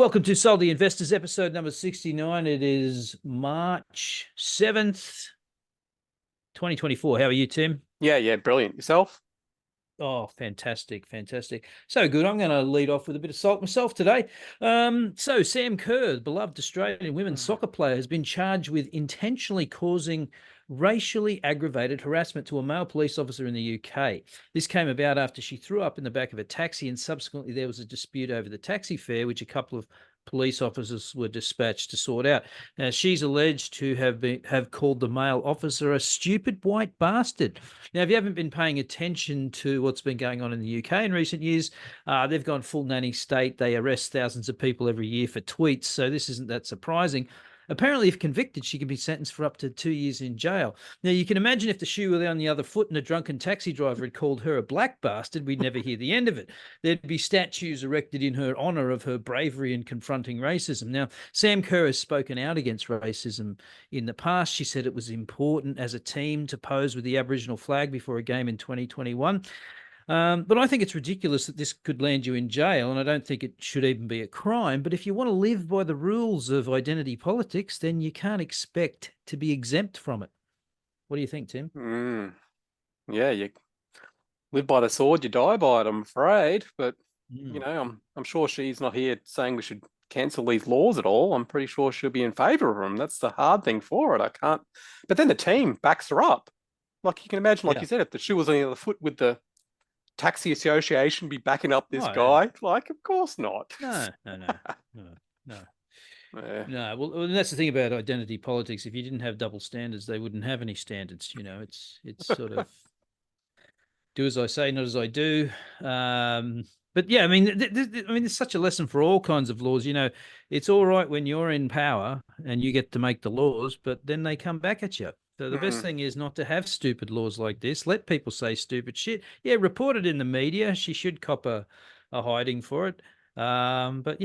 Welcome to Sold the Investors, episode number 69. It is March 7th, 2024. How are you, Tim? Yeah, brilliant. Yourself? Oh, fantastic. So good. I'm going to lead off with a bit of salt myself today. So Sam Kerr, the beloved Australian women's soccer player, has been charged with intentionally causing racially aggravated harassment to a male police officer in the UK. This came about after she threw up in the back of a taxi, and subsequently there was a dispute over the taxi fare, which a couple of police officers were dispatched to sort out. Now, she's alleged to have called the male officer a stupid white bastard. Now, if you haven't been paying attention to what's been going on in the UK in recent years, they've gone full nanny state. They arrest thousands of people every year for tweets, so this isn't that surprising. Apparently, if convicted, she can be sentenced for up to 2 years in jail. Now, you can imagine if the shoe were on the other foot and a drunken taxi driver had called her a black bastard, we'd never hear the end of it. There'd be statues erected in her honour of her bravery in confronting racism. Now, Sam Kerr has spoken out against racism in the past. She said it was important as a team to pose with the Aboriginal flag before a game in 2021. But I think it's ridiculous that this could land you in jail, and I don't think it should even be a crime. But if you want to live by the rules of identity politics, then you can't expect to be exempt from it. What do you think, Tim? Yeah, you live by the sword, you die by it, I'm afraid. But, I'm sure she's not here saying we should cancel these laws at all. I'm pretty sure she'll be in favour of them. That's the hard thing for it. I can't. But then the team backs her up. Like you can imagine, like you said, if the shoe was on the other foot, would the taxi association be backing up this guy? Yeah. Like, of course not. No. Yeah. No, well, that's the thing about identity politics. If you didn't have double standards, they wouldn't have any standards. It's sort of do as I say, not as I do. But yeah, I mean, there's such a lesson for all kinds of laws. It's all right when you're in power and you get to make the laws, but then they come back at you. So the best thing is not to have stupid laws like this. Let people say stupid shit. Yeah, report it in the media. She should cop a hiding for it. But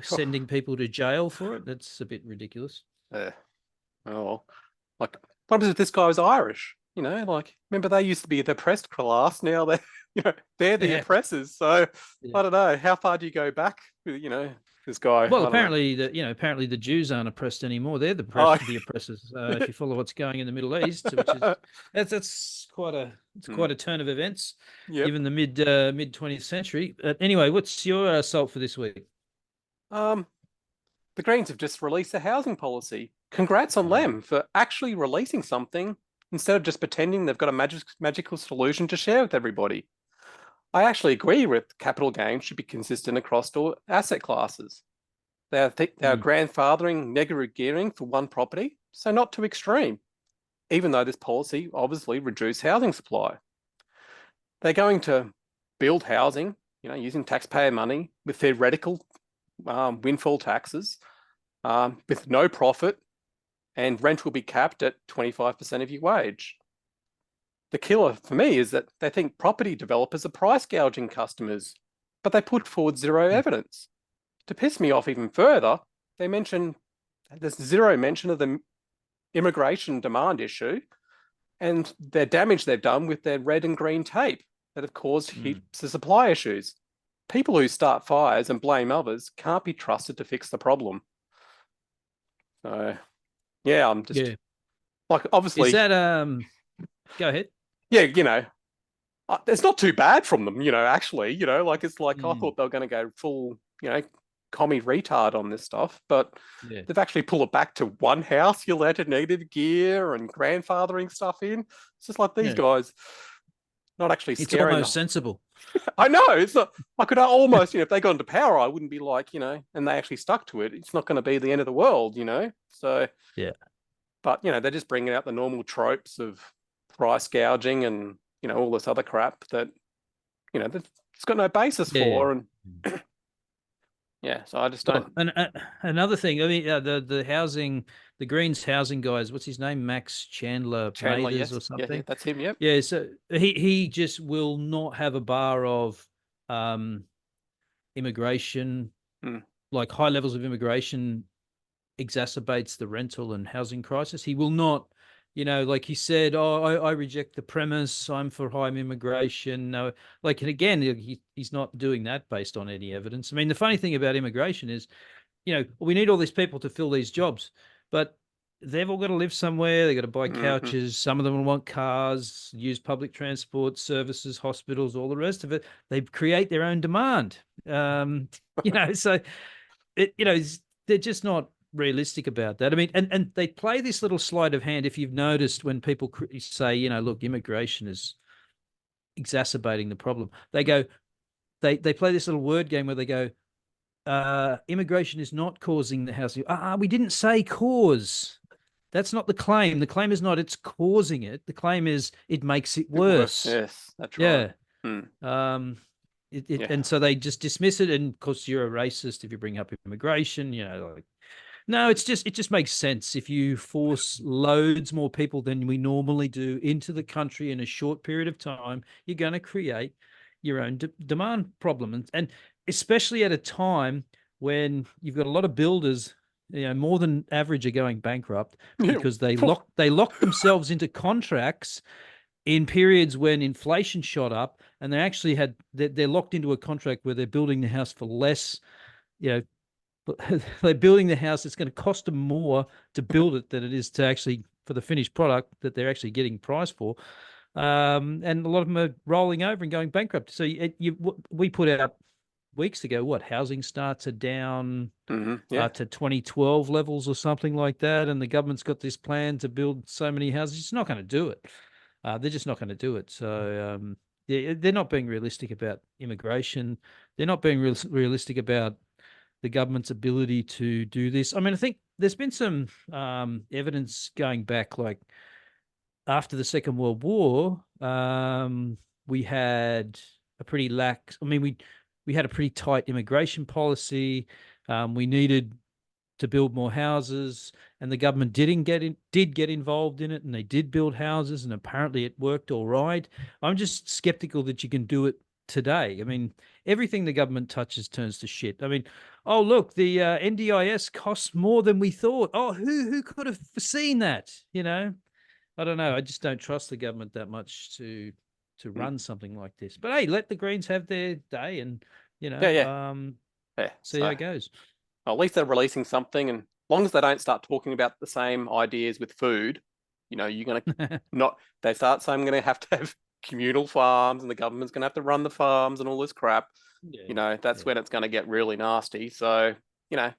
sending people to jail for it, that's a bit ridiculous. Oh, like what happens if this guy was Irish? Remember they used to be the oppressed class. Now they're the oppressors. So I don't know. How far do you go back with, this guy? Well, apparently the Jews aren't oppressed anymore. They're the oppressors. If you follow what's going in the Middle East, which is that's quite a turn of events, given the mid 20th century. Anyway, what's your salt for this week? The Greens have just released a housing policy. Congrats on them for actually releasing something instead of just pretending they've got a magical solution to share with everybody. I actually agree with capital gains should be consistent across all asset classes. They are grandfathering negative gearing for one property, so not too extreme, even though this policy obviously reduced housing supply. They're going to build housing, using taxpayer money with theoretical windfall taxes, with no profit, and rent will be capped at 25% of your wage. The killer for me is that they think property developers are price gouging customers, but they put forward zero evidence. To piss me off even further, there's zero mention of the immigration demand issue and their damage they've done with their red and green tape that have caused heaps of supply issues. People who start fires and blame others can't be trusted to fix the problem. So, yeah, I'm just like, obviously. Is that Go ahead. Yeah, it's not too bad from them, actually, it's like I thought they were going to go full, commie retard on this stuff, but they've actually pulled it back to one house. You're allowed to negative gear and grandfathering stuff in. It's just like these guys not actually scaring. It's almost sensible. I know. It's not. I could almost, if they got into power, I wouldn't be like, and they actually stuck to it. It's not going to be the end of the world, So yeah. But they're just bringing out the normal tropes of price gouging and all this other crap that it's got no basis for. And so I just don't. And another thing, I mean, the Greens housing guys, what's his name, Max Chandler yes. or something? Yeah, that's him. Yep. Yeah, so he just will not have a bar of immigration, like high levels of immigration exacerbates the rental and housing crisis. He will not like he said, oh, I reject the premise. I'm for high immigration. No, like, and again, he's not doing that based on any evidence. I mean, the funny thing about immigration is, we need all these people to fill these jobs, but they've all got to live somewhere. They've got to buy Mm-hmm. couches. Some of them will want cars, use public transport services, hospitals, all the rest of it. They create their own demand. So they're just not realistic about that. I mean, and they play this little sleight of hand. If you've noticed, when people say, look, immigration is exacerbating the problem, they play this little word game where they go, immigration is not causing the housing. We didn't say cause. That's not the claim. The claim is not it's causing it. The claim is it makes it Bit worse. worse. Yes, that's right. Yeah. Mm. And Yeah. so they just dismiss it. And of course, you're a racist if you bring up immigration. Like, no, it just makes sense. If you force loads more people than we normally do into the country in a short period of time, you're going to create your own demand problem, and especially at a time when you've got a lot of builders, more than average, are going bankrupt Yeah. because they lock themselves into contracts in periods when inflation shot up, and they're locked into a contract where they're building the house for less. You know, they're building the house. It's going to cost them more to build it than it is to actually for the finished product that they're actually getting priced for. And a lot of them are rolling over and going bankrupt. So we put out weeks ago, what housing starts are down Yeah. to 2012 levels or something like that. And the government's got this plan to build so many houses. It's not going to do it. They're just not going to do it. So they're not being realistic about immigration. They're not being realistic about the government's ability to do this. I mean, I think there's been some evidence going back, like after the Second World War, we had a pretty lax. I mean, we had a pretty tight immigration policy. We needed to build more houses, and the government did get involved in it, and they did build houses, and apparently it worked all right. I'm just skeptical that you can do it today. I mean, everything the government touches turns to shit. I mean, oh look, the NDIS costs more than we thought. Oh, who could have foreseen that? I don't know. I just don't trust the government that much to Mm. run something like this. But hey, let the Greens have their day, and Yeah. Yeah. Yeah. see So how it goes. at least they're releasing something, and as long as they don't start talking about the same ideas with food, you're gonna not. They start saying we're gonna have to have communal farms, and the government's gonna have to run the farms and all this crap. That's when it's gonna get really nasty. So they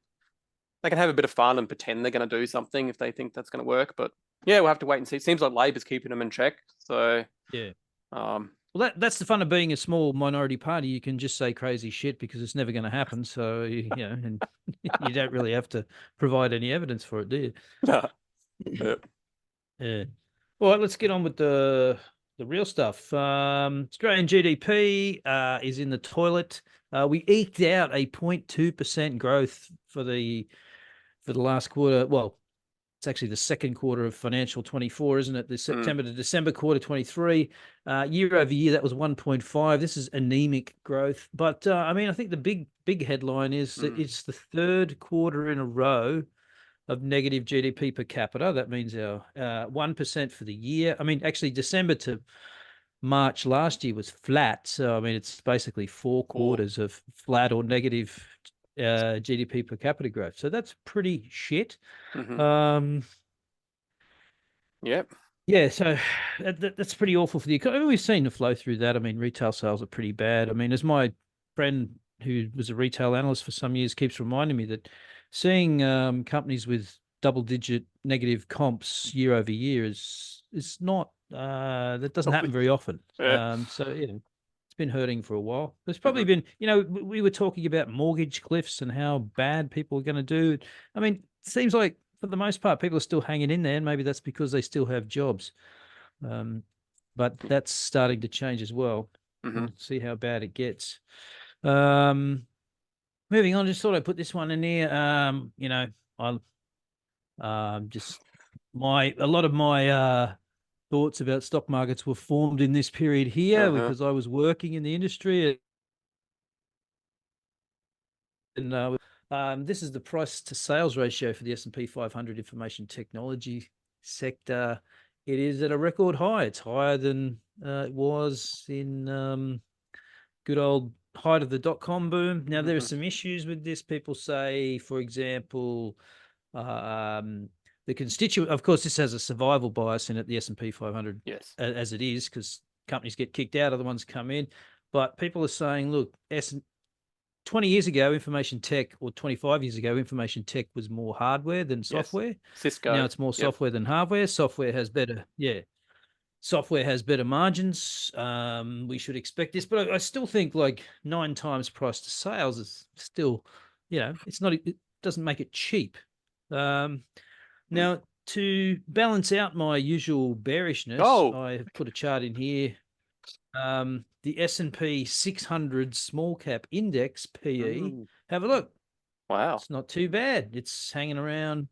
can have a bit of fun and pretend they're gonna do something if they think that's gonna work. But yeah, we'll have to wait and see. It seems like Labor's keeping them in check. So Yeah. um, Well, that's the fun of being a small minority party. You can just say crazy shit because it's never going to happen. So and you don't really have to provide any evidence for it, do you? yeah. Yeah. All right, let's get on with the real stuff. Australian GDP is in the toilet. We eked out a 0.2% growth for the last quarter. Well, it's actually the second quarter of financial 24, isn't it? The September to December quarter 23. Year over year, that was 1.5. This is anemic growth. But I mean, I think the big headline is that it's the third quarter in a row of negative GDP per capita. That means our 1% for the year. I mean, actually, December to March last year was flat. So, I mean, it's basically four quarters of flat or negative GDP per capita growth. So that's pretty shit. Yep. Yeah, so that's pretty awful for the economy. We've seen the flow through that. I mean, retail sales are pretty bad. I mean, as my friend who was a retail analyst for some years keeps reminding me that seeing companies with double-digit negative comps year over year is not that doesn't happen very often. Yeah. So it's been hurting for a while. There's probably been, we were talking about mortgage cliffs and how bad people are going to do. I mean, it seems like for the most part, people are still hanging in there, and maybe that's because they still have jobs. But that's starting to change as well. We'll see how bad it gets. Moving on, just thought I'd put this one in here. I just a lot of my thoughts about stock markets were formed in this period here because I was working in the industry. And this is the price to sales ratio for the S&P 500 information technology sector. It is at a record high. It's higher than it was in good old height of the dot-com boom. Now, there are some issues with this. People say, for example, the constituent, of course, this has a survival bias in it, the S&P 500, Yes. as it is, because companies get kicked out, other ones come in. But people are saying, look, 20 years ago, information tech, or 25 years ago, information tech was more hardware than software. Yes. Cisco. Now it's more software than hardware. Software has better, software has better margins. We should expect this, but I still think like 9 times price to sales is still, it's not, it doesn't make it cheap. Now, to balance out my usual bearishness, I have put a chart in here. The S&P 600 Small Cap Index PE. Have a look. Wow. It's not too bad. It's hanging around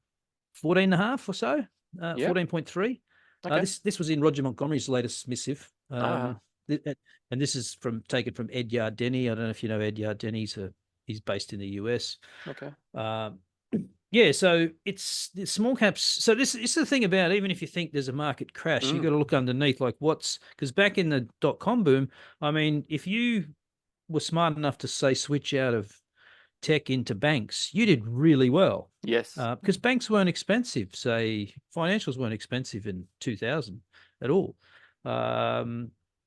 14.5 or so, 14.3. Okay. This was in Roger Montgomery's latest missive. And this is taken from Ed Yardeni. I don't know if you know Ed Yardeni. He's based in the US. Okay. So it's the small caps. So this is the thing about, even if you think there's a market crash, you've got to look underneath, like because back in the dot-com boom, I mean, if you were smart enough to say switch out of tech into banks, you did really well. Yes. Because banks weren't expensive. Say financials weren't expensive in 2000 at all.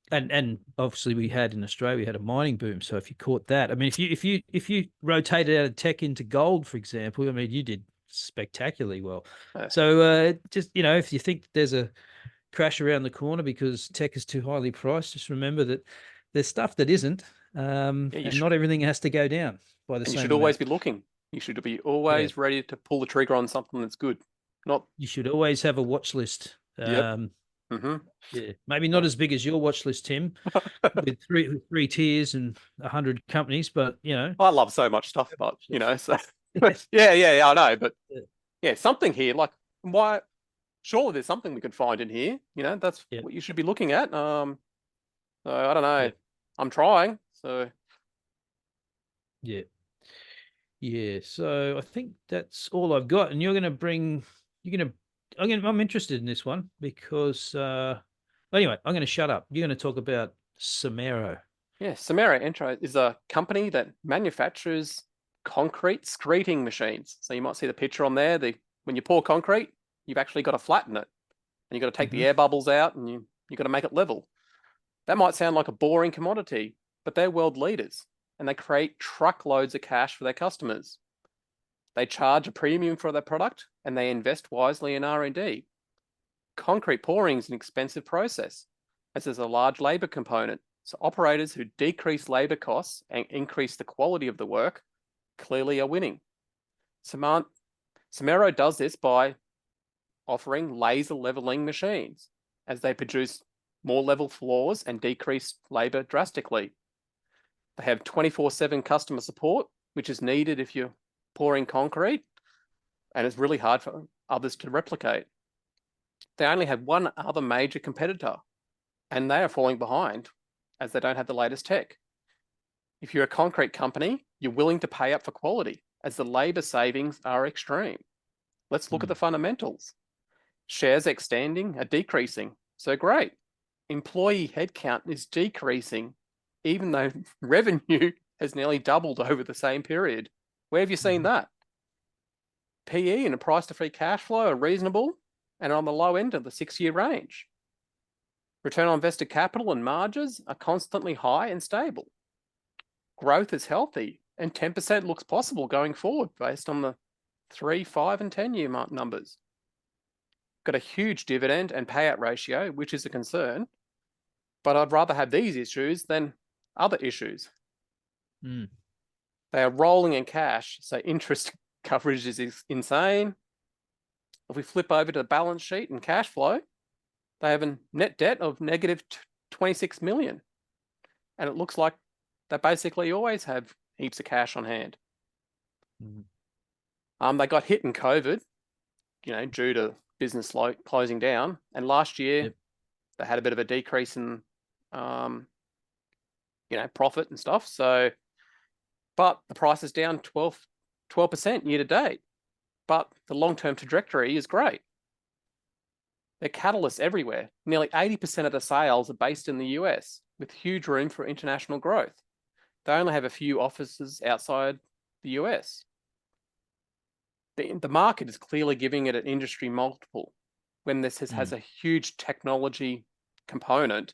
And obviously we had in Australia, we had a mining boom. So if you caught that, I mean, if you rotated out of tech into gold, for example, I mean, you did spectacularly well. So just, if you think there's a crash around the corner because tech is too highly priced, just remember that there's stuff that isn't, and not everything has to go down by the same. You should always be looking. You should be always ready to pull the trigger on something that's good. You should always have a watch list. Maybe not as big as your watch list, Tim, with three tiers and 100 companies, but I love so much stuff, but so I know, but something here, like, why? Surely there's something we could find in here. That's what you should be looking at. So I don't know. I'm trying. So so I think that's all I've got, and I'm interested in this one because anyway, I'm going to shut up. You're going to talk about Somero. Yeah, Somero Enterprises is a company that manufactures concrete screeding machines. So you might see the picture on there. When you pour concrete, you've actually got to flatten it, and you've got to take the air bubbles out, and you've got to make it level. That might sound like a boring commodity, but they're world leaders, and they create truckloads of cash for their customers. They charge a premium for their product, and they invest wisely in R&D. Concrete pouring is an expensive process, as there's a large labor component. So operators who decrease labor costs and increase the quality of the work clearly are winning. Somero does this by offering laser leveling machines, as they produce more level floors and decrease labor drastically. They have 24/7 customer support, which is needed if you're pouring concrete, and it's really hard for others to replicate. They only have one other major competitor, and they are falling behind as they don't have the latest tech. If you're a concrete company, you're willing to pay up for quality, as the labor savings are extreme. Let's look at the fundamentals. Shares extending are decreasing, so great. Employee headcount is decreasing, even though revenue has nearly doubled over the same period. Where have you seen that? PE and a price to free cash flow are reasonable and on the low end of the 6-year range. Return on invested capital and margins are constantly high and stable. Growth is healthy, and 10% looks possible going forward based on the 3, 5, and 10-year numbers. Got a huge dividend and payout ratio, which is a concern, but I'd rather have these issues than other issues. They are rolling in cash, so interest coverage is insane. If we flip over to the balance sheet and cash flow, they have a net debt of negative 26 million. And it looks like they basically always have heaps of cash on hand. They got hit in COVID, due to business closing down. And last year, they had a bit of a decrease in, profit and stuff. So, but the price is down 12% year to date. But the long-term trajectory is great. They're catalysts everywhere. Nearly 80% of the sales are based in the US, with huge room for international growth. They only have a few offices outside the US. The market is clearly giving it an industry multiple when this has a huge technology component,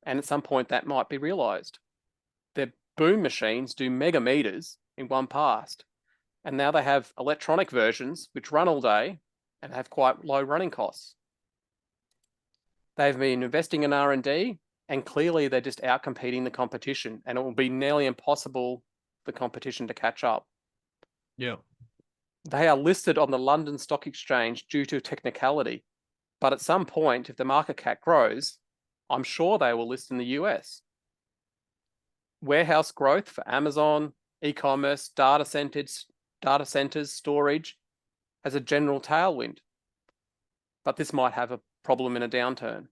and at some point that might be realized. Their boom machines do megameters in one pass, and now they have electronic versions which run all day and have quite low running costs. They've been investing in R&D, and clearly they're just outcompeting the competition, and it will be nearly impossible for the competition to catch up. Yeah. They are listed on the London Stock Exchange due to technicality, but at some point, if the market cap grows, I'm sure they will list in the US. Warehouse growth for Amazon, e-commerce, data centers, storage has a general tailwind, but this might have a problem in a downturn.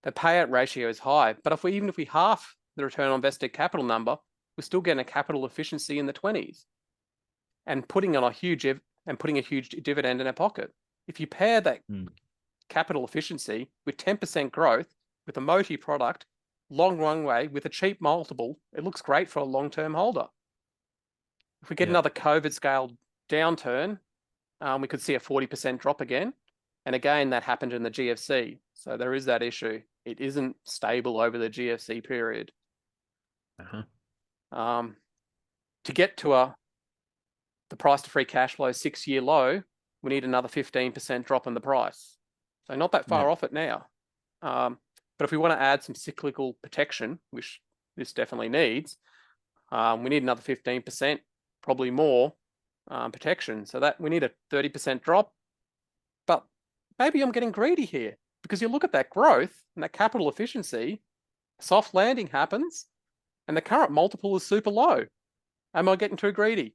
The payout ratio is high, but even if we half the return on invested capital number, we're still getting a capital efficiency in the 20s and putting a huge dividend in our pocket. If you pair that capital efficiency with 10% growth, with a MOTI product, long runway, with a cheap multiple, it looks great for a long-term holder. If we get another COVID scale downturn, we could see a 40% drop again. And again, that happened in the GFC. So there is that issue. It isn't stable over the GFC period. To get to the price to free cash flow 6-year low, we need another 15% drop in the price. So not that far off it now. But if we want to add some cyclical protection, which this definitely needs, we need another 15%, probably more protection. So that we need a 30% drop. But maybe I'm getting greedy here, because you look at that growth and that capital efficiency, soft landing happens, and the current multiple is super low. Am I getting too greedy?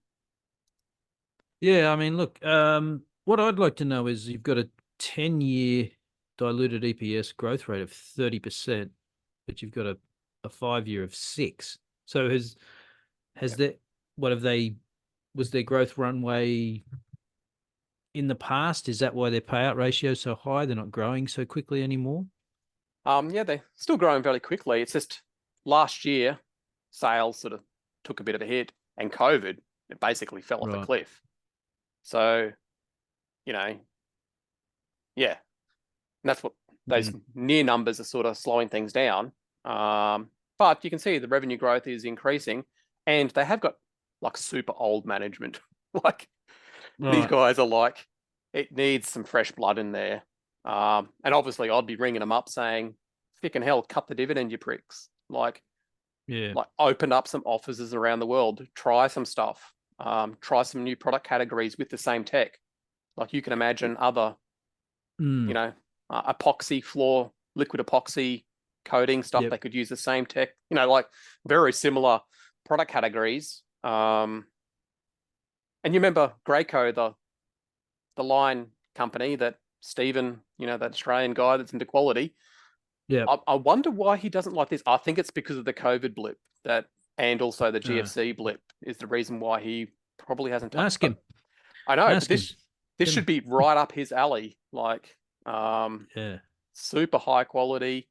Yeah, I mean, look, what I'd like to know is you've got a 10-year diluted EPS growth rate of 30%, but you've got a 5-year of 6%. So was their growth runway in the past? Is that why their payout ratio is so high? They're not growing so quickly anymore? Yeah, they're still growing very quickly. It's just last year, sales sort of took a bit of a hit, and COVID, it basically fell off a cliff. So, yeah. And that's what those near numbers are sort of slowing things down. But you can see the revenue growth is increasing, and they have got like super old management. These guys are like, it needs some fresh blood in there. And obviously I'd be ringing them up saying, thick and hell, cut the dividend, you pricks. Like open up some offices around the world, try some stuff, try some new product categories with the same tech. Like you can imagine other, epoxy floor, liquid epoxy coating stuff. They could use the same tech, like very similar product categories. And you remember Graco, the line company that Stephen, that Australian guy that's into quality. Yeah. I wonder why he doesn't like this. I think it's because of the COVID blip and also the GFC blip is the reason why he probably hasn't touched. Ask him. I know, but this should be right up his alley. Like, super high quality.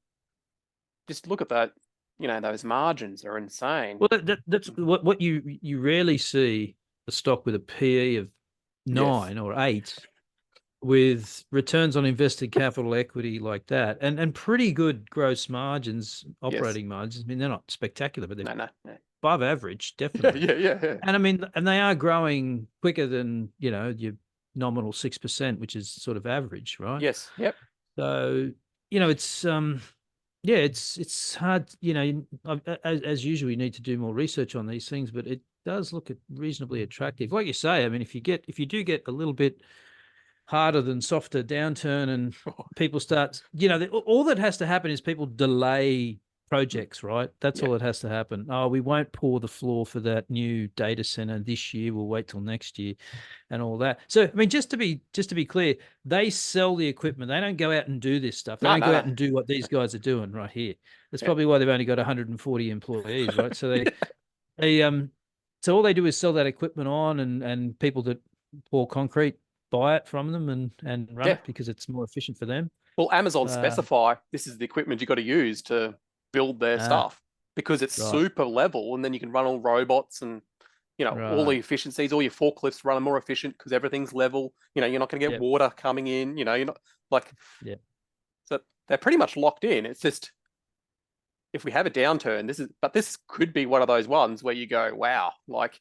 Just look at that. Those margins are insane. Well, that's what you rarely see a stock with a PE of 9 or 8 with returns on invested capital equity like that, and pretty good gross margins, operating margins. I mean, they're not spectacular, but they're above average, definitely. Yeah. And I mean, and they are growing quicker than your nominal 6%, which is sort of average, right? Yes. Yep. So it's it's hard. As usual, you need to do more research on these things, but it does look reasonably attractive. Like you say, I mean, if you do get a little bit harder than softer downturn and people start, all that has to happen is people delay projects, right? That's all that has to happen. Oh, we won't pour the floor for that new data center this year. We'll wait till next year and all that. So, I mean, just to be clear, they sell the equipment. They don't go out and do this stuff. They don't go out and do what these guys are doing right here. That's probably why they've only got 140 employees, right? So so all they do is sell that equipment on, and people that pour concrete buy it from them and run Yeah. it because it's more efficient for them. Well, Amazon Uh, specify this is the equipment you got to use to build their stuff because it's right, super level, and then you can run all robots and all the right. efficiencies, all your forklifts run more efficient because everything's level. You're not going to get Yep, water coming in. You're not like yep. so they're pretty much locked in. It's just if we have a downturn, this could be one of those ones where you go, wow, like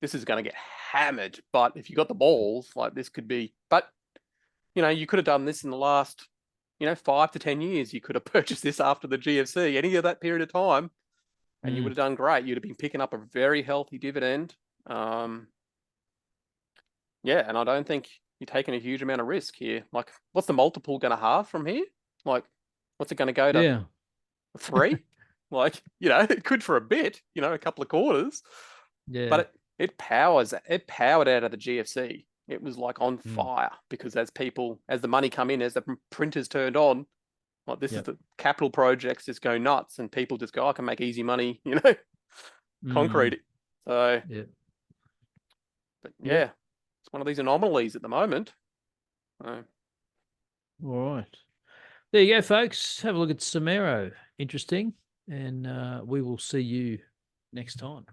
this is going to get hammered. But if you got the balls, like this could be. But you could have done this in the last 5 to 10 years. You could have purchased this after the GFC, any of that period of time, and you would have done great. You'd have been picking up a very healthy dividend. Yeah, and I don't think you're taking a huge amount of risk here. Like, what's the multiple going to halve from here? Like, what's it going to go to Yeah, 3? Like, it could for a bit, a couple of quarters, yeah. but it powered out of the GFC. It was like on fire because as the money come in, as the printers turned on, like this is the capital projects just go nuts and people just go, I can make easy money, concrete it. So, Yeah. but yeah, it's one of these anomalies at the moment. So, All right. There you go, folks. Have a look at Somero. Interesting. And we will see you next time.